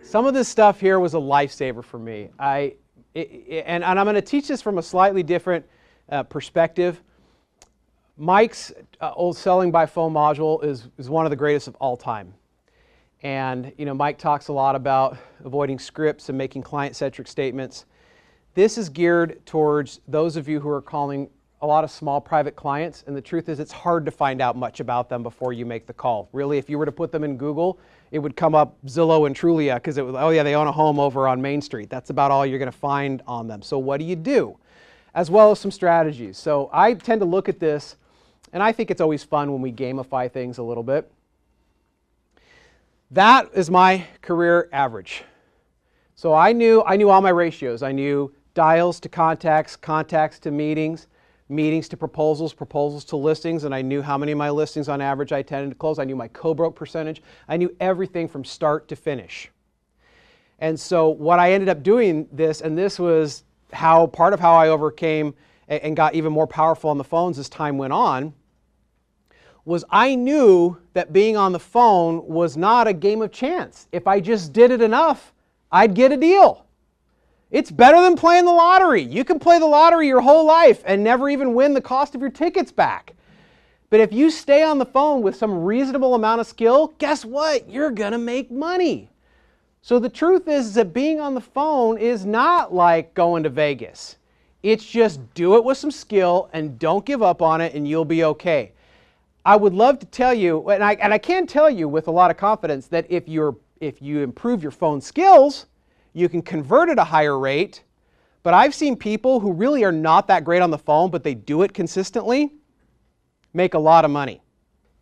Some of this stuff here was a lifesaver for me. And I'm going to teach this from a slightly different perspective. Mike's old Selling by Phone module is one of the greatest of all time. And Mike talks a lot about avoiding scripts and making client-centric statements. This is geared towards those of you who are calling a lot of small private clients, and the truth is it's hard to find out much about them before you make the call. Really, if you were to put them in Google, it would come up Zillow and Trulia because it was, oh yeah, they own a home over on Main Street. That's about all you're going to find on them. So what do you do? As well as some strategies. So I tend to look at this, and I think it's always fun when we gamify things a little bit. That is my career average. So I knew all my ratios. I knew dials to contacts, contacts to meetings, meetings to proposals, proposals to listings, and I knew how many of my listings on average I tended to close. I knew my co-broke percentage. I knew everything from start to finish. And so what I ended up doing this, and this was part of how I overcame and got even more powerful on the phones as time went on, was I knew that being on the phone was not a game of chance. If I just did it enough, I'd get a deal. It's better than playing the lottery. You can play the lottery your whole life and never even win the cost of your tickets back. But if you stay on the phone with some reasonable amount of skill, guess what? You're going to make money. So the truth is that being on the phone is not like going to Vegas. It's just do it with some skill and don't give up on it and you'll be okay. I would love to tell you, and I can tell you with a lot of confidence, that if you improve your phone skills, you can convert at a higher rate. But I've seen people who really are not that great on the phone, but they do it consistently, make a lot of money.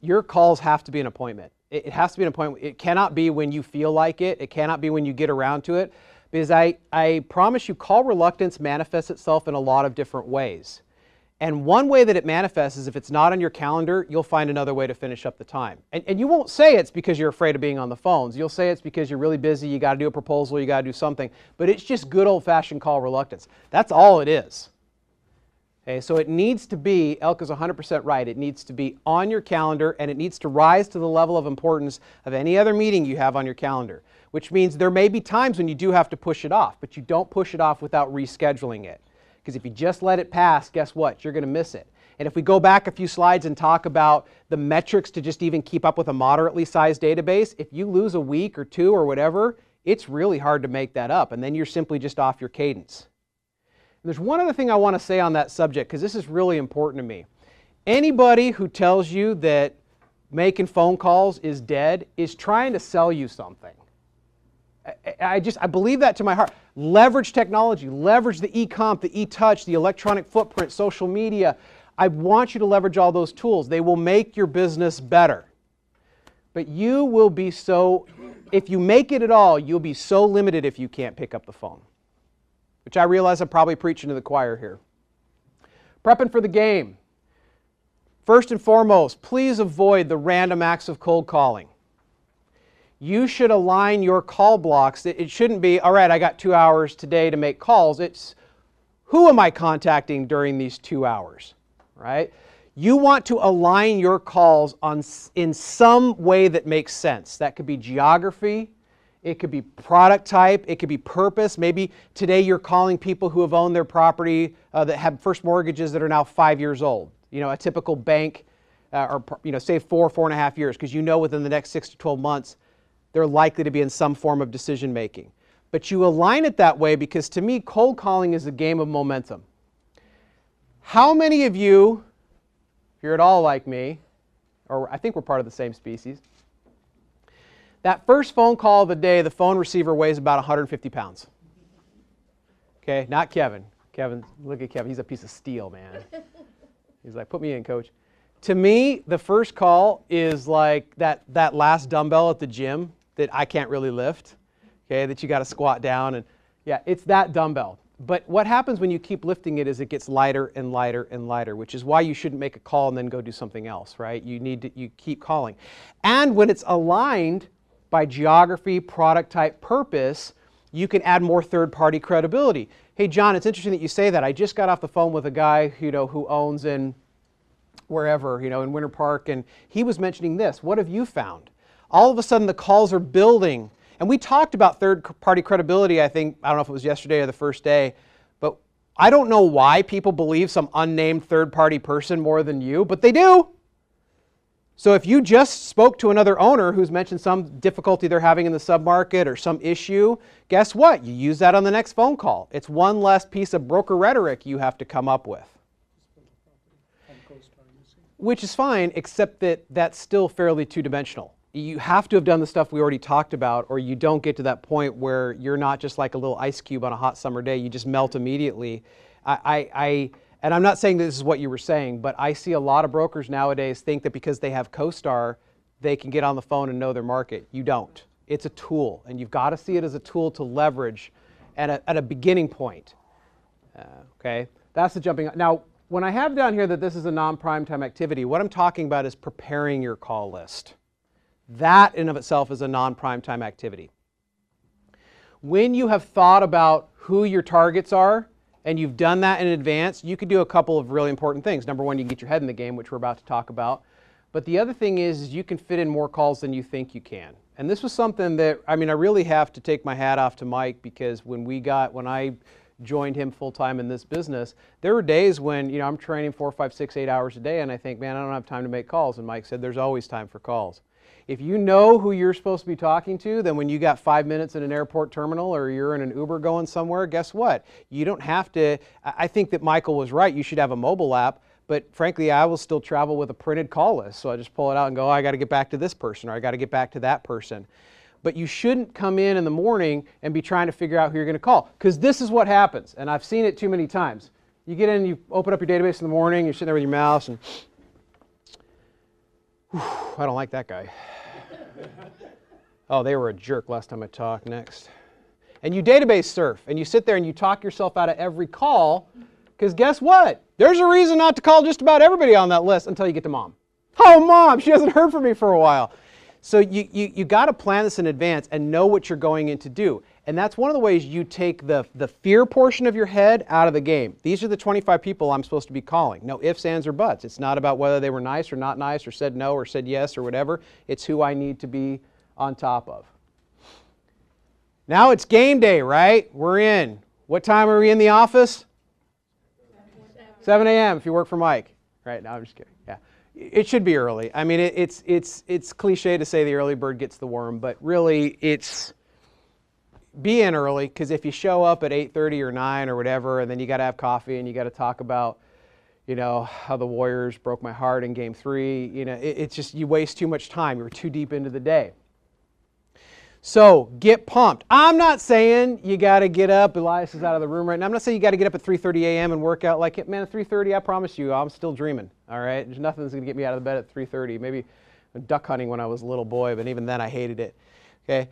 Your calls have to be an appointment. It has to be an appointment. It cannot be when you feel like it. It cannot be when you get around to it. Because I promise you, call reluctance manifests itself in a lot of different ways. And one way that it manifests is if it's not on your calendar, you'll find another way to finish up the time. And you won't say it's because you're afraid of being on the phones. You'll say it's because you're really busy, you got to do a proposal, you got to do something. But it's just good old-fashioned call reluctance. That's all it is. Okay, so it needs to be, Elka's 100% right, it needs to be on your calendar and it needs to rise to the level of importance of any other meeting you have on your calendar. Which means there may be times when you do have to push it off, but you don't push it off without rescheduling it. Because if you just let it pass, guess what? You're going to miss it. And if we go back a few slides and talk about the metrics to just even keep up with a moderately sized database, if you lose a week or two or whatever, it's really hard to make that up. And then you're simply just off your cadence. And there's one other thing I want to say on that subject, because this is really important to me. Anybody who tells you that making phone calls is dead is trying to sell you something. I believe that to my heart. Leverage technology, leverage the e-comp, the e-touch, the electronic footprint, social media. I want you to leverage all those tools. They will make your business better. But you will be if you make it at all, you'll be so limited if you can't pick up the phone. Which I realize I'm probably preaching to the choir here. Prepping for the game. First and foremost, please avoid the random acts of cold calling. You should align your call blocks. It shouldn't be, all right, I got 2 hours today to make calls. It's, who am I contacting during these 2 hours, right? You want to align your calls in some way that makes sense. That could be geography. It could be product type. It could be purpose. Maybe today you're calling people who have owned their property that have first mortgages that are now 5 years old. You know, a typical bank, or say 4.5 years, because within the next 6 to 12 months, they're likely to be in some form of decision making. But you align it that way because to me, cold calling is a game of momentum. How many of you, if you're at all like me, or I think we're part of the same species, that first phone call of the day, the phone receiver weighs about 150 pounds. Okay, not Kevin. Kevin, look at Kevin, he's a piece of steel, man. He's like, put me in, coach. To me, the first call is like that last dumbbell at the gym that I can't really lift, okay, that you got to squat down. And yeah, it's that dumbbell. But what happens when you keep lifting it is it gets lighter and lighter and lighter, which is why you shouldn't make a call and then go do something else, right? You keep calling. And when it's aligned by geography, product type, purpose, you can add more third-party credibility. Hey, John, it's interesting that you say that. I just got off the phone with a guy, who owns in wherever, in Winter Park, and he was mentioning this. What have you found? All of a sudden, the calls are building. And we talked about third-party credibility, I think, I don't know if it was yesterday or the first day, but I don't know why people believe some unnamed third-party person more than you, but they do. So if you just spoke to another owner who's mentioned some difficulty they're having in the submarket or some issue, guess what? You use that on the next phone call. It's one less piece of broker rhetoric you have to come up with. Which is fine, except that that's still fairly two-dimensional. You have to have done the stuff we already talked about, or you don't get to that point where you're not just like a little ice cube on a hot summer day. You just melt immediately. And I'm not saying this is what you were saying, but I see a lot of brokers nowadays think that because they have CoStar, they can get on the phone and know their market. You don't. It's a tool, and you've got to see it as a tool to leverage at a beginning point. Okay, that's the jumping. Now, when I have down here that this is a non-prime time activity, what I'm talking about is preparing your call list. That in of itself is a non-prime time activity. When you have thought about who your targets are, and you've done that in advance, you could do a couple of really important things. Number one, you can get your head in the game, which we're about to talk about. But the other thing is you can fit in more calls than you think you can. And this was something that, I mean, I really have to take my hat off to Mike, because when I joined him full-time in this business, there were days when, you know, I'm training 4, 5, 6, 8 hours a day, and I think, man, I don't have time to make calls. And Mike said, there's always time for calls. If you know who you're supposed to be talking to, then when you got 5 minutes in an airport terminal or you're in an Uber going somewhere, guess what? You don't have to. I think that Michael was right. You should have a mobile app. But frankly, I will still travel with a printed call list. So I just pull it out and go, oh, I got to get back to this person, or I got to get back to that person. But you shouldn't come in the morning and be trying to figure out who you're going to call. Because this is what happens. And I've seen it too many times. You get in, you open up your database in the morning, you're sitting there with your mouse, and whew, I don't like that guy. Oh, they were a jerk last time I talked. Next. And you database surf, and you sit there and you talk yourself out of every call, because guess what? There's a reason not to call just about everybody on that list until you get to Mom. Oh, Mom, she hasn't heard from me for a while. So you got to plan this in advance and know what you're going in to do. And that's one of the ways you take the fear portion of your head out of the game. These are the 25 people I'm supposed to be calling. No ifs, ands, or buts. It's not about whether they were nice or not nice, or said no or said yes or whatever. It's who I need to be on top of. Now it's game day, right? We're in. What time are we in the office? 7 a.m. if you work for Mike. Right, now I'm just kidding. Yeah. It should be early. I mean, it's cliche to say the early bird gets the worm, but really it's be in early, because if you show up at 8:30 or 9 or whatever, and then you got to have coffee and you got to talk about, you know, how the Warriors broke my heart in Game 3, you know, it's just you waste too much time. You're too deep into the day. So get pumped. I'm not saying you got to get up. Elias is out of the room right now. I'm not saying you got to get up at 3:30 a.m. and work out like it. Man, at 3:30, I promise you, I'm still dreaming. All right, there's nothing that's going to get me out of the bed at 3:30. Maybe duck hunting when I was a little boy, but even then I hated it. Okay,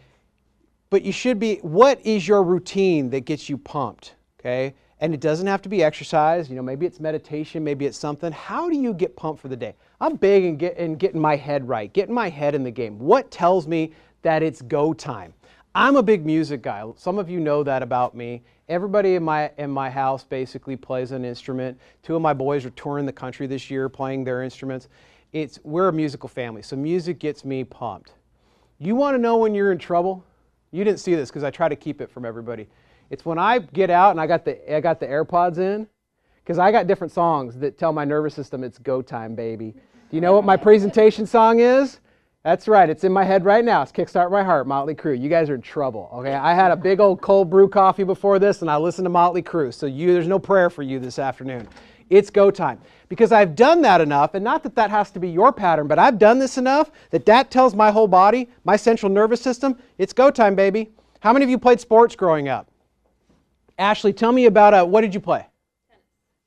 but you should be. What is your routine that gets you pumped? Okay, and it doesn't have to be exercise. You know, maybe it's meditation, maybe it's something. How do you get pumped for the day? I'm big in getting my head right, getting my head in the game. What tells me that it's go time? I'm a big music guy. Some of you know that about me. Everybody in my house basically plays an instrument. 2 of my boys are touring the country this year playing their instruments. We're a musical family, so music gets me pumped. You want to know when you're in trouble? You didn't see this because I try to keep it from everybody. It's when I get out and I got the AirPods in, because I got different songs that tell my nervous system it's go time, baby. Do you know what my presentation song is? That's right, it's in my head right now. It's Kickstart My Heart, Motley Crue. You guys are in trouble, okay? I had a big old cold brew coffee before this, and I listened to Motley Crue, so there's no prayer for you this afternoon. It's go time. Because I've done that enough, and not that that has to be your pattern, but I've done this enough that tells my whole body, my central nervous system, it's go time, baby. How many of you played sports growing up? Ashley, tell me about what did you play?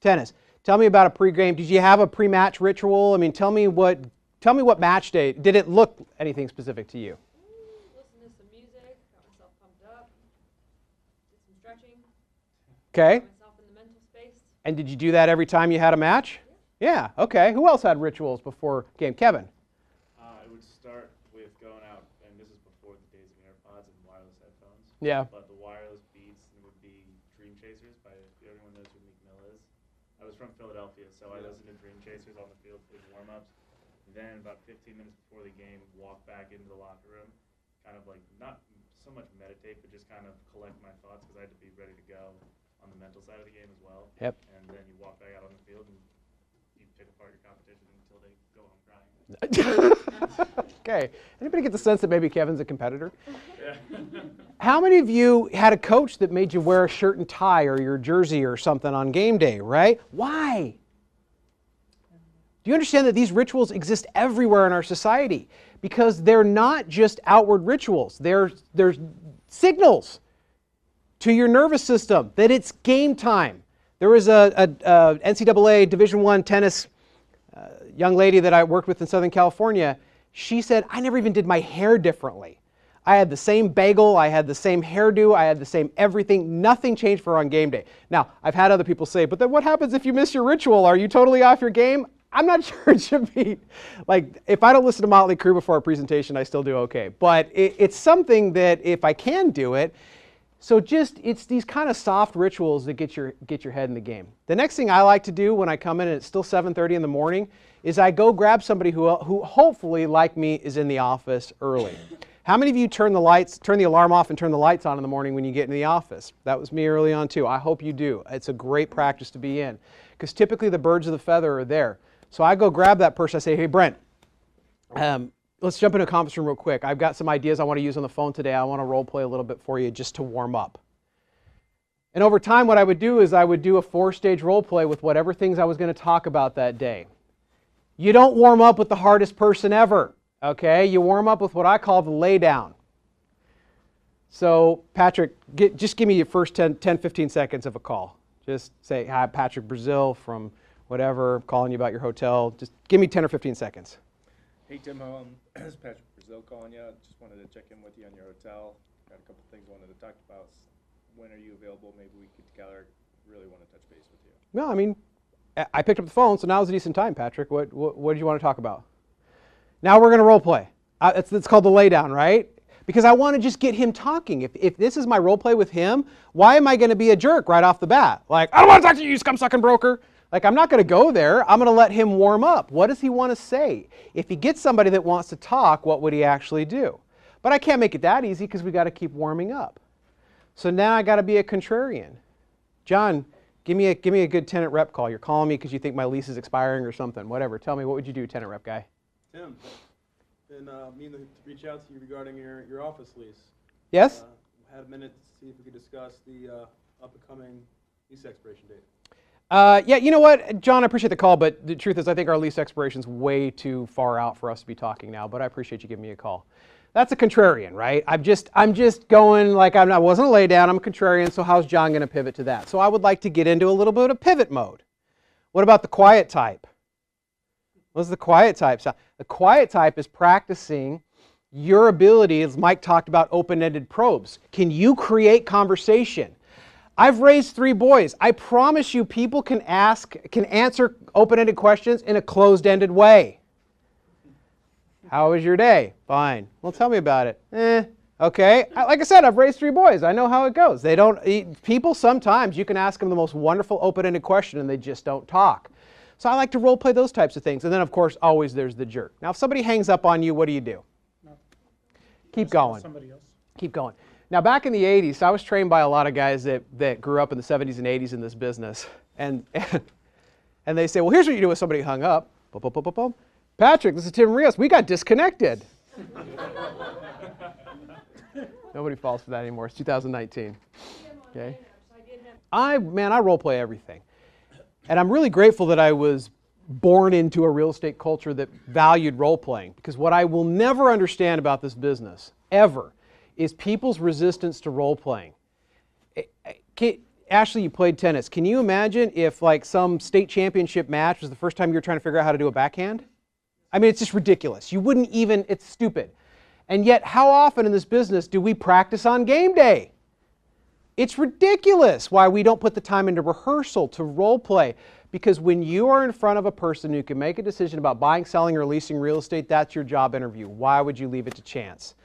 Tennis. Tell me about a pregame. Did you have a pre-match ritual? I mean, tell me what match day, did it look anything specific to you? Listen to some music, got myself pumped up, did some stretching. Okay. Got myself in the mental space. And did you do that every time you had a match? Yeah, okay. Who else had rituals before game? Kevin? It would start with going out, and this is before the days of AirPods and wireless headphones. Yeah. But the wireless beats would be Dream Chasers by, everyone knows who Meek Mill is. I was from Philadelphia, so I listened to Dream Chasers on the field for the warm-ups. Then about 15 minutes before the game, walk back into the locker room, kind of like not so much meditate, but just kind of collect my thoughts because I had to be ready to go on the mental side of the game as well. Yep. And then you walk back out on the field and you pick apart your competition until they go home crying. Okay. Anybody get the sense that maybe Kevin's a competitor? Yeah. How many of you had a coach that made you wear a shirt and tie or your jersey or something on game day, right? Why? Do you understand that these rituals exist everywhere in our society? Because they're not just outward rituals. They're signals to your nervous system that it's game time. There was a NCAA Division I tennis young lady that I worked with in Southern California. She said, I never even did my hair differently. I had the same bagel, I had the same hairdo, I had the same everything. Nothing changed for her on game day. Now, I've had other people say, but then what happens if you miss your ritual? Are you totally off your game? I'm not sure it should be. Like, if I don't listen to Motley Crue before a presentation, I still do okay. But it's something that if I can do it, so just, it's these kind of soft rituals that get your head in the game. The next thing I like to do when I come in and it's still 7:30 in the morning is I go grab somebody who hopefully, like me, is in the office early. How many of you turn the alarm off and turn the lights on in the morning when you get in the office? That was me early on too. I hope you do. It's a great practice to be in because typically the birds of the feather are there. So I go grab that person. I say, hey, Brent, let's jump into a conference room real quick. I've got some ideas I want to use on the phone today. I want to role play a little bit for you just to warm up. And over time, what I would do is I would do a 4-stage role play with whatever things I was going to talk about that day. You don't warm up with the hardest person ever, okay? You warm up with what I call the lay down. So, Patrick, just give me your first 10, 15 seconds of a call. Just say, hi, Patrick Brazil from whatever, calling you about your hotel. Just give me 10 or 15 seconds. Hey, Tim, this is Patrick Brazil calling you. Just wanted to check in with you on your hotel. Got a couple things I wanted to talk about. When are you available? Maybe we could together. Really want to touch base with you. No, I mean, I picked up the phone, so now's a decent time, Patrick. What did you want to talk about? Now we're going to role play. It's called the lay down, right? Because I want to just get him talking. If this is my role play with him, why am I going to be a jerk right off the bat? Like, I don't want to talk to you, you scum-sucking broker. Like, I'm not going to go there. I'm going to let him warm up. What does he want to say? If he gets somebody that wants to talk, what would he actually do? But I can't make it that easy because we got to keep warming up. So now I got to be a contrarian. John, give me a good tenant rep call. You're calling me because you think my lease is expiring or something. Whatever. Tell me, what would you do, tenant rep guy? Tim, been meaning to reach out to you regarding your office lease. Yes? Had a minute to see if we could discuss the up-and-coming lease expiration date. Yeah, you know what, John, I appreciate the call, but the truth is I think our lease expiration's way too far out for us to be talking now, but I appreciate you giving me a call. That's a contrarian, right? I'm just going like I wasn't a lay down, I'm a contrarian, so how's John going to pivot to that? So I would like to get into a little bit of pivot mode. What about the quiet type? What's the quiet type? So the quiet type is practicing your ability, as Mike talked about, open-ended probes. Can you create conversation? I've raised 3 boys. I promise you people can answer open-ended questions in a closed-ended way. How was your day? Fine. Well, tell me about it. Okay. Like I said, I've raised 3 boys. I know how it goes. People sometimes, you can ask them the most wonderful open-ended question and they just don't talk. So I like to role play those types of things. And then, of course, always there's the jerk. Now, if somebody hangs up on you, what do? No. Keep going. Somebody else. Keep going. Now, back in the 80s, I was trained by a lot of guys that grew up in the 70s and 80s in this business. And they say, well, here's what you do if somebody hung up. Boom, boom, boom, boom, boom. Patrick, this is Tim Rios. We got disconnected. Nobody falls for that anymore. It's 2019. Okay. I role play everything. And I'm really grateful that I was born into a real estate culture that valued role playing. Because what I will never understand about this business, ever, is people's resistance to role playing. Ashley, you played tennis. Can you imagine if like some state championship match was the first time you were trying to figure out how to do a backhand? I mean, it's just ridiculous. You wouldn't even, it's stupid. And yet, how often in this business do we practice on game day? It's ridiculous why we don't put the time into rehearsal to role play. Because when you are in front of a person who can make a decision about buying, selling, or leasing real estate, that's your job interview. Why would you leave it to chance?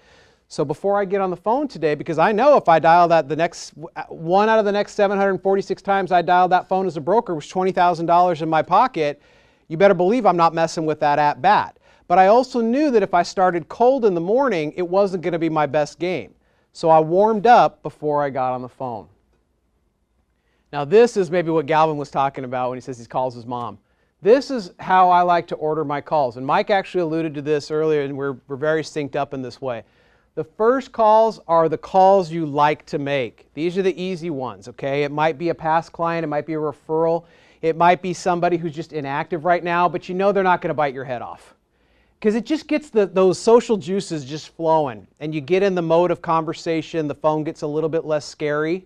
So before I get on the phone today, because I know if I dial that one out of the next 746 times I dialed that phone as a broker was $20,000 in my pocket, you better believe I'm not messing with that at bat. But I also knew that if I started cold in the morning, it wasn't going to be my best game. So I warmed up before I got on the phone. Now this is maybe what Galvin was talking about when he says he calls his mom. This is how I like to order my calls. And Mike actually alluded to this earlier, and we're very synced up in this way. The first calls are the calls you like to make. These are the easy ones, okay? It might be a past client, it might be a referral, it might be somebody who's just inactive right now, but you know they're not going to bite your head off. Because it just gets those social juices just flowing, and you get in the mode of conversation, the phone gets a little bit less scary.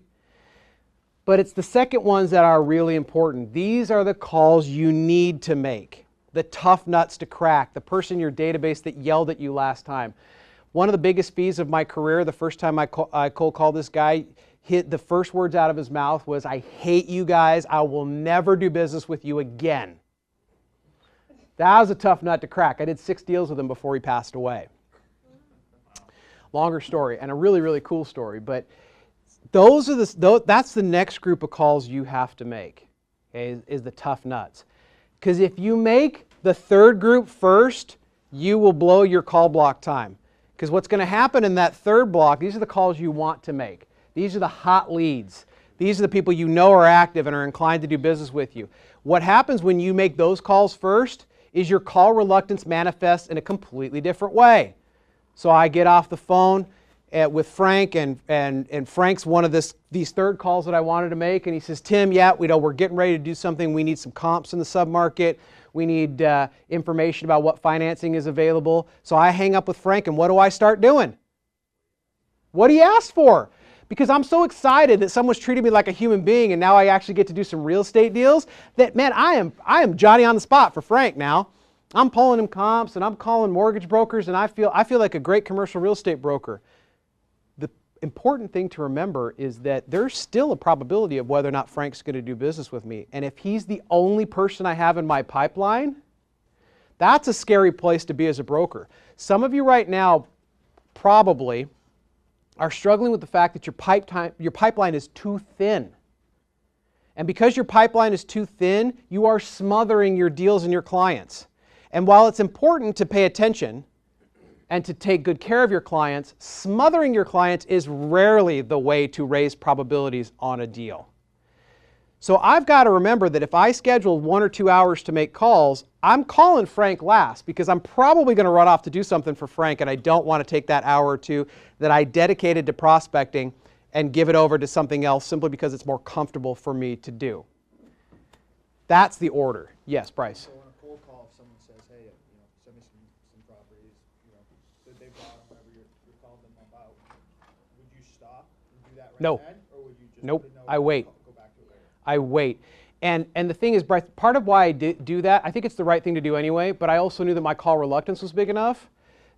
But it's the second ones that are really important. These are the calls you need to make. The tough nuts to crack, the person in your database that yelled at you last time. One of the biggest fees of my career, the first time I cold called this guy, the first words out of his mouth was, "I hate you guys, I will never do business with you again." That was a tough nut to crack. I did 6 deals with him before he passed away. Longer story, and a really, really cool story, but that's the next group of calls you have to make, okay, is the tough nuts. Because if you make the third group first, you will blow your call block time. Because what's going to happen in that third block, these are the calls you want to make. These are the hot leads. These are the people you know are active and are inclined to do business with you. What happens when you make those calls first is your call reluctance manifests in a completely different way. So I get off the phone with Frank, and Frank's one of these third calls that I wanted to make, and he says, "Tim, yeah, we're getting ready to do something. We need some comps in the submarket. We need information about what financing is available." So I hang up with Frank, and what do I start doing? What he asked for. Because I'm so excited that someone's treated me like a human being, and now I actually get to do some real estate deals, that, man, I am Johnny on the spot for Frank now. I'm pulling him comps, and I'm calling mortgage brokers, and I feel like a great commercial real estate broker. The important thing to remember is that there's still a probability of whether or not Frank's going to do business with me. And if he's the only person I have in my pipeline, that's a scary place to be as a broker. Some of you right now probably are struggling with the fact that your pipeline is too thin. And because your pipeline is too thin, you are smothering your deals and your clients. And while it's important to pay attention and to take good care of your clients, smothering your clients is rarely the way to raise probabilities on a deal. So I've got to remember that if I schedule 1 or 2 hours to make calls, I'm calling Frank last because I'm probably going to run off to do something for Frank, and I don't want to take that hour or two that I dedicated to prospecting and give it over to something else simply because it's more comfortable for me to do. That's the order. Yes, Bryce. So on a cold call, if someone says, "Hey, send me some properties," that they bought or whatever you're calling them about, would you stop and do that right No. then, or would you just Nope. put a note I and wait. go back to it later? I wait. And the thing is, Bryce, part of why I do that, I think it's the right thing to do anyway, but I also knew that my call reluctance was big enough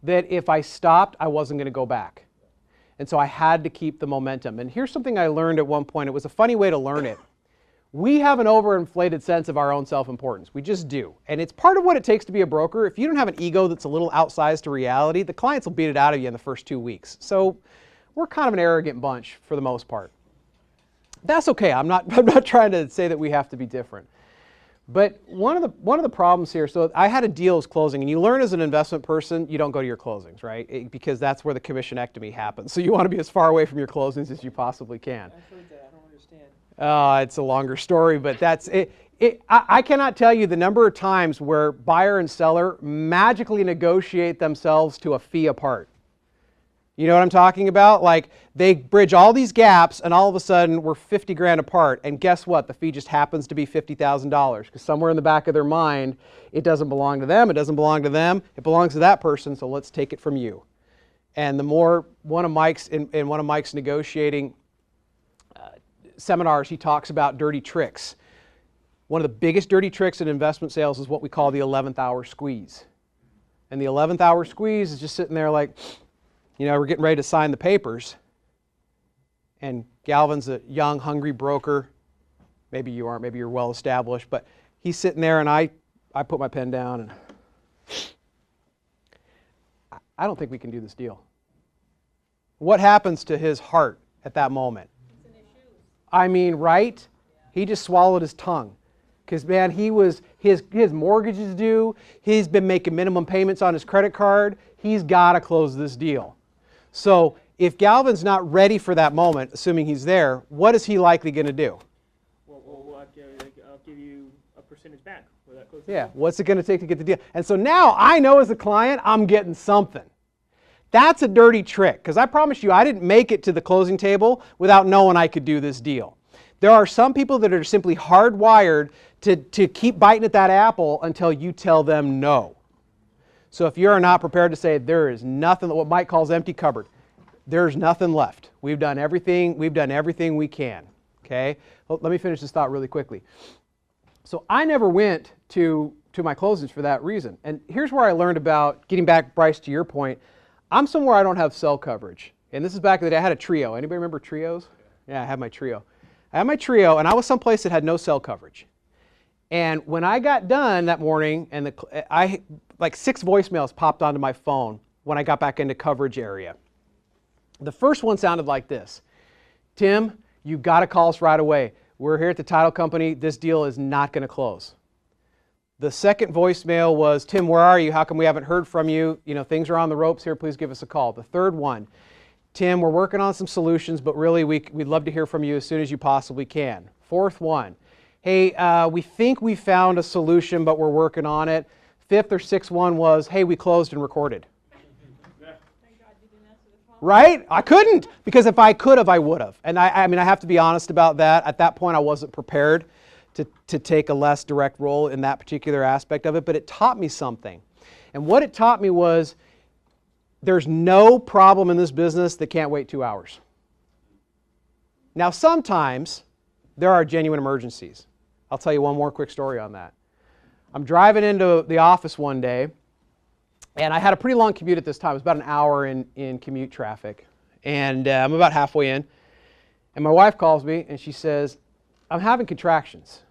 that if I stopped, I wasn't going to go back. And so I had to keep the momentum. And here's something I learned at one point. It was a funny way to learn it. We have an overinflated sense of our own self-importance. We just do. And it's part of what it takes to be a broker. If you don't have an ego that's a little outsized to reality, the clients will beat it out of you in the first 2 weeks. So we're kind of an arrogant bunch for the most part. That's okay. I'm not trying to say that we have to be different. But one of the problems here, so I had a deal was closing, and you learn as an investment person, you don't go to your closings, right? Because that's where the commissionectomy happens. So you want to be as far away from your closings as you possibly can. I've heard that. I don't understand. It's a longer story, but that's it. I cannot tell you the number of times where buyer and seller magically negotiate themselves to a fee apart. You know what I'm talking about? Like they bridge all these gaps and all of a sudden we're 50 grand apart, and guess what? The fee just happens to be $50,000 because somewhere in the back of their mind it doesn't belong to them, it doesn't belong to them, it belongs to that person, so let's take it from you. And the more one of Mike's negotiating seminars, he talks about dirty tricks. One of the biggest dirty tricks in investment sales is what we call the 11th hour squeeze. And the 11th hour squeeze is just sitting there like, we're getting ready to sign the papers, and Galvin's a young, hungry broker. Maybe you aren't, maybe you're well established, but he's sitting there and I put my pen down and I don't think we can do this deal. What happens to his heart at that moment? I mean, right? He just swallowed his tongue. Because, man, his mortgage is due. He's been making minimum payments on his credit card. He's got to close this deal. So if Galvin's not ready for that moment, assuming he's there, what is he likely going to do? Well, I'll give you a percentage back. Where that goes. Yeah, what's it going to take to get the deal? And so now I know as a client, I'm getting something. That's a dirty trick, because I promise you, I didn't make it to the closing table without knowing I could do this deal. There are some people that are simply hardwired to keep biting at that apple until you tell them no. So if you're not prepared to say there is nothing, what Mike calls empty cupboard, there's nothing left. We've done everything we can. Okay? Well, let me finish this thought really quickly. So I never went to my closings for that reason. And here's where I learned about, getting back, Bryce, to your point, I'm somewhere I don't have cell coverage. And this is back in the day, I had a Trio. Anybody remember Trios? Yeah, I had my Trio. I had my Trio, and I was someplace that had no cell coverage. And when I got done that morning, and like 6 voicemails popped onto my phone when I got back into coverage area. The first one sounded like this: Tim, you got to call us right away. We're here at the title company. This deal is not going to close. The second voicemail was, Tim, where are you? How come we haven't heard from you? You know, things are on the ropes here. Please give us a call. The third one, Tim, we're working on some solutions, but really we'd love to hear from you as soon as you possibly can. Fourth one, hey, we think we found a solution, but we're working on it. Fifth or sixth one was, hey, we closed and recorded. Thank God you didn't answer the phone. Right? I couldn't, because if I could have, I would have. And I mean, I have to be honest about that. At that point, I wasn't prepared to take a less direct role in that particular aspect of it, but it taught me something. And what it taught me was there's no problem in this business that can't wait 2 hours. Now, sometimes there are genuine emergencies. I'll tell you one more quick story on that. I'm driving into the office one day, and I had a pretty long commute at this time. It was about an hour in commute traffic. And I'm about halfway in, and my wife calls me, and she says, I'm having contractions.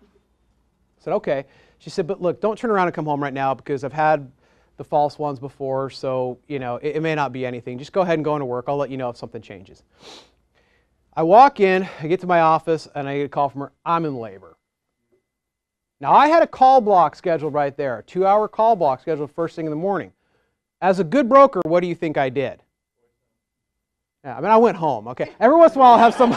I said, okay. She said, but look, don't turn around and come home right now, because I've had the false ones before, so you know it may not be anything. Just go ahead and go into work. I'll let you know if something changes. I walk in, I get to my office, and I get a call from her, I'm in labor. Now, I had a call block scheduled right there, a 2-hour call block scheduled first thing in the morning. As a good broker, what do you think I did? Yeah, I mean, I went home, okay? Every once in a while, I'll have some,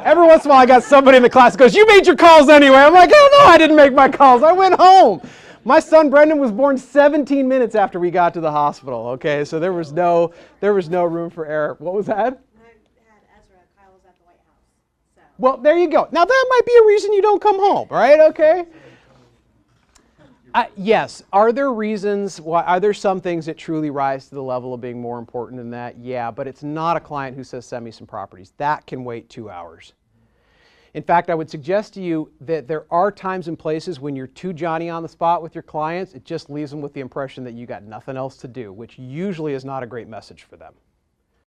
every once in a while, I got somebody in the class that goes, you made your calls anyway. I'm like, oh, no, I didn't make my calls. I went home. My son, Brendan, was born 17 minutes after we got to the hospital, okay? So there was no room for error. What was that? I had Ezra. Kyle was at the White House. So. Well, there you go. Now, that might be a reason you don't come home, right? Okay? Yes. Are there reasons why? Are there some things that truly rise to the level of being more important than that? Yeah, but it's not a client who says, send me some properties. That can wait 2 hours. In fact, I would suggest to you that there are times and places when you're too Johnny on the spot with your clients. It just leaves them with the impression that you got nothing else to do, which usually is not a great message for them.